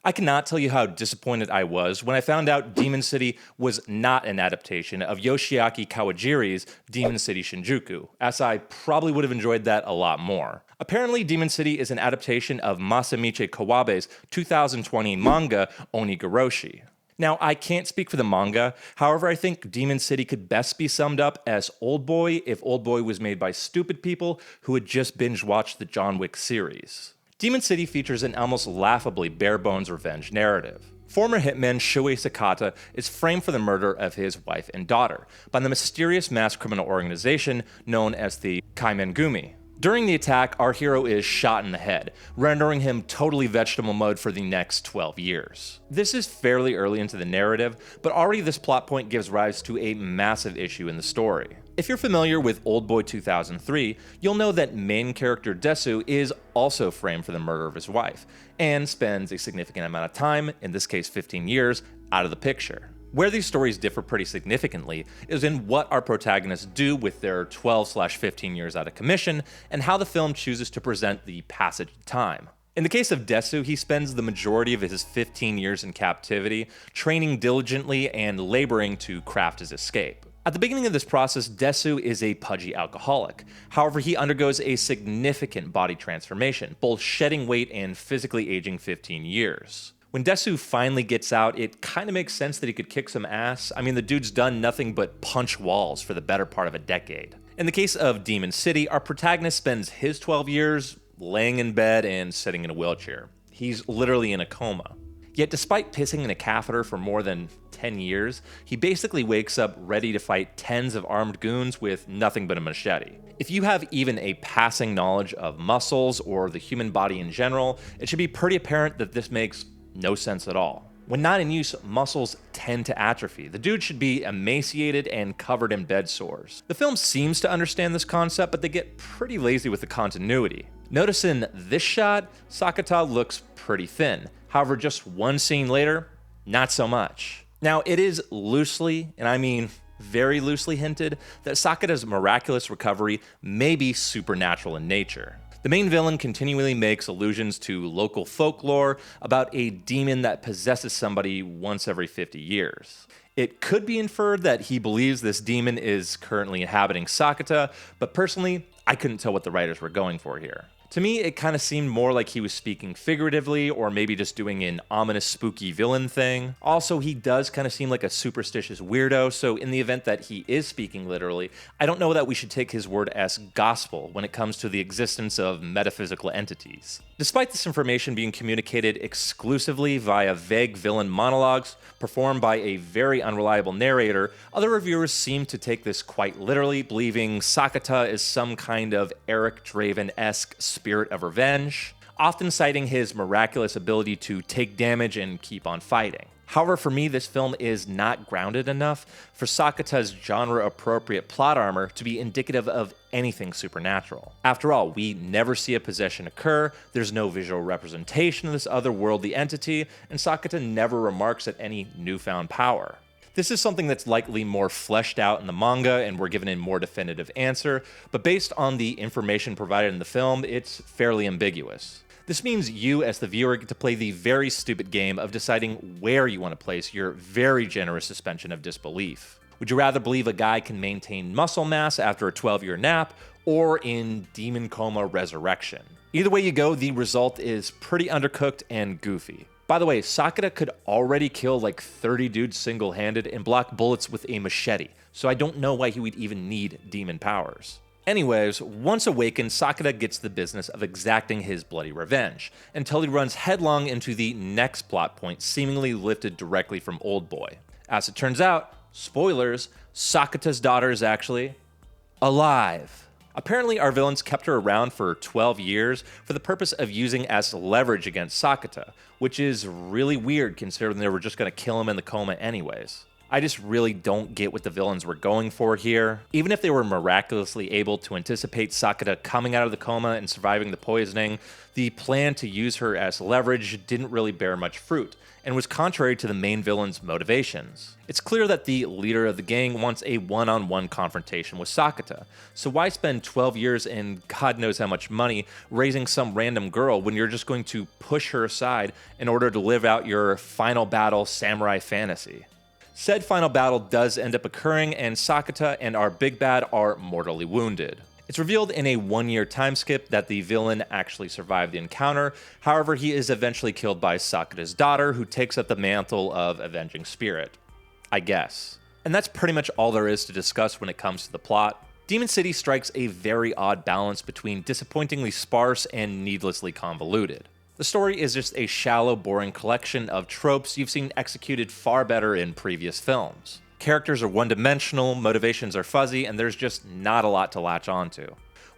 I cannot tell you how disappointed I was when I found out Demon City was not an adaptation of Yoshiaki Kawajiri's Demon City Shinjuku, as I probably would have enjoyed that a lot more. Apparently, Demon City is an adaptation of Masamichi Kawabe's 2020 manga Onigoroshi. Now, I can't speak for the manga, however, I think Demon City could best be summed up as Oldboy if Oldboy was made by stupid people who had just binge-watched the John Wick series. Demon City features an almost laughably bare-bones revenge narrative. Former hitman Shuei Sakata is framed for the murder of his wife and daughter by the mysterious mass criminal organization known as the Kaimengumi. During the attack, our hero is shot in the head, rendering him totally vegetable mode for the next 12 years. This is fairly early into the narrative, but already this plot point gives rise to a massive issue in the story. If you're familiar with Oldboy 2003, you'll know that main character Desu is also framed for the murder of his wife, and spends a significant amount of time, in this case 15 years, out of the picture. Where these stories differ pretty significantly is in what our protagonists do with their 12/15 years out of commission, and how the film chooses to present the passage of time. In the case of Desu, he spends the majority of his 15 years in captivity training diligently and laboring to craft his escape. At the beginning of this process, Desu is a pudgy alcoholic. However, he undergoes a significant body transformation, both shedding weight and physically aging 15 years. When Desu finally gets out, it kind of makes sense that he could kick some ass. I mean, the dude's done nothing but punch walls for the better part of a decade. In the case of Demon City, our protagonist spends his 12 years laying in bed and sitting in a wheelchair. He's literally in a coma. Yet despite pissing in a catheter for more than 10 years, he basically wakes up ready to fight tens of armed goons with nothing but a machete. If you have even a passing knowledge of muscles or the human body in general, it should be pretty apparent that this makes no sense at all. When not in use, muscles tend to atrophy. The dude should be emaciated and covered in bed sores. The film seems to understand this concept, but they get pretty lazy with the continuity. Notice in this shot, Sakata looks pretty thin. However, just one scene later, not so much. Now, it is loosely, and I mean very loosely hinted, that Sakata's miraculous recovery may be supernatural in nature. The main villain continually makes allusions to local folklore about a demon that possesses somebody once every 50 years. It could be inferred that he believes this demon is currently inhabiting Sakata, but personally, I couldn't tell what the writers were going for here. To me, it kind of seemed more like he was speaking figuratively, or maybe just doing an ominous, spooky villain thing. Also, he does kind of seem like a superstitious weirdo, so in the event that he is speaking literally, I don't know that we should take his word as gospel when it comes to the existence of metaphysical entities. Despite this information being communicated exclusively via vague villain monologues performed by a very unreliable narrator, other reviewers seem to take this quite literally, believing Sakata is some kind of Eric Draven-esque spirit of revenge, often citing his miraculous ability to take damage and keep on fighting. However, for me, this film is not grounded enough for Sakata's genre-appropriate plot armor to be indicative of anything supernatural. After all, we never see a possession occur, there's no visual representation of this otherworldly entity, and Sakata never remarks at any newfound power. This is something that's likely more fleshed out in the manga, and we're given a more definitive answer, but based on the information provided in the film, it's fairly ambiguous. This means you, as the viewer, get to play the very stupid game of deciding where you want to place your very generous suspension of disbelief. Would you rather believe a guy can maintain muscle mass after a 12-year nap, or in Demon Coma Resurrection? Either way you go, the result is pretty undercooked and goofy. By the way, Sakata could already kill like 30 dudes single-handed and block bullets with a machete, so I don't know why he would even need demon powers. Anyways, once awakened, Sakata gets the business of exacting his bloody revenge, until he runs headlong into the next plot point seemingly lifted directly from Oldboy. As it turns out, spoilers, Sakata's daughter is actually alive. Apparently, our villains kept her around for 12 years for the purpose of using as leverage against Sakata, which is really weird considering they were just going to kill him in the coma anyways. I just really don't get what the villains were going for here. Even if they were miraculously able to anticipate Sakata coming out of the coma and surviving the poisoning, the plan to use her as leverage didn't really bear much fruit, and was contrary to the main villain's motivations. It's clear that the leader of the gang wants a one-on-one confrontation with Sakata, so why spend 12 years and God knows how much money raising some random girl when you're just going to push her aside in order to live out your final battle samurai fantasy? Said final battle does end up occurring, and Sakata and our big bad are mortally wounded. It's revealed in a one-year time skip that the villain actually survived the encounter. However, he is eventually killed by Sakata's daughter, who takes up the mantle of Avenging Spirit. I guess. And that's pretty much all there is to discuss when it comes to the plot. Demon City strikes a very odd balance between disappointingly sparse and needlessly convoluted. The story is just a shallow, boring collection of tropes you've seen executed far better in previous films. Characters are one-dimensional, motivations are fuzzy, and there's just not a lot to latch onto.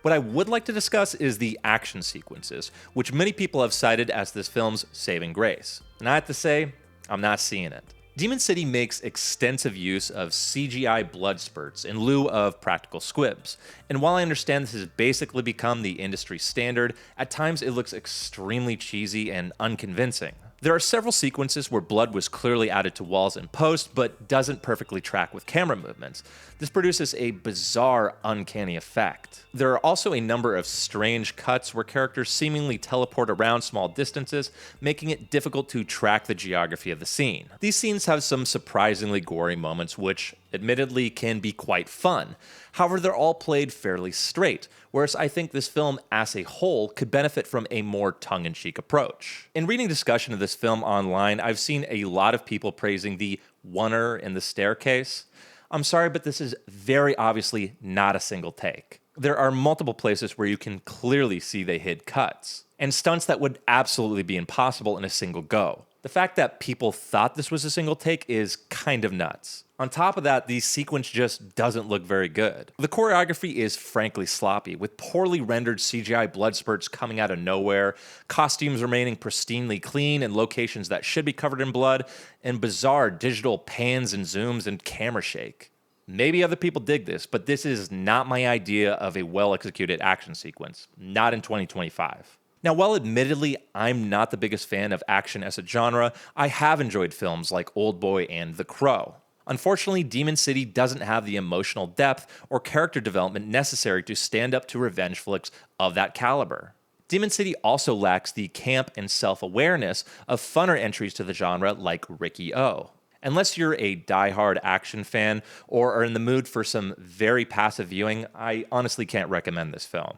What I would like to discuss is the action sequences, which many people have cited as this film's saving grace. And I have to say, I'm not seeing it. Demon City makes extensive use of CGI blood spurts in lieu of practical squibs, and while I understand this has basically become the industry standard, at times it looks extremely cheesy and unconvincing. There are several sequences where blood was clearly added to walls in post, but doesn't perfectly track with camera movements. This produces a bizarre, uncanny effect. There are also a number of strange cuts where characters seemingly teleport around small distances, making it difficult to track the geography of the scene. These scenes have some surprisingly gory moments, which admittedly can be quite fun. However, they're all played fairly straight, whereas I think this film as a whole could benefit from a more tongue-in-cheek approach. In reading discussion of this film online, I've seen a lot of people praising the oneer in the staircase. I'm sorry, but this is very obviously not a single take. There are multiple places where you can clearly see they hid cuts, and stunts that would absolutely be impossible in a single go. The fact that people thought this was a single take is kind of nuts. On top of that, the sequence just doesn't look very good. The choreography is frankly sloppy, with poorly rendered CGI blood spurts coming out of nowhere, costumes remaining pristinely clean in locations that should be covered in blood, and bizarre digital pans and zooms and camera shake. Maybe other people dig this, but this is not my idea of a well-executed action sequence, not in 2025. Now, while admittedly I'm not the biggest fan of action as a genre, I have enjoyed films like Oldboy and The Crow. Unfortunately, Demon City doesn't have the emotional depth or character development necessary to stand up to revenge flicks of that caliber. Demon City also lacks the camp and self-awareness of funner entries to the genre like Ricky-O. Unless you're a die-hard action fan or are in the mood for some very passive viewing, I honestly can't recommend this film.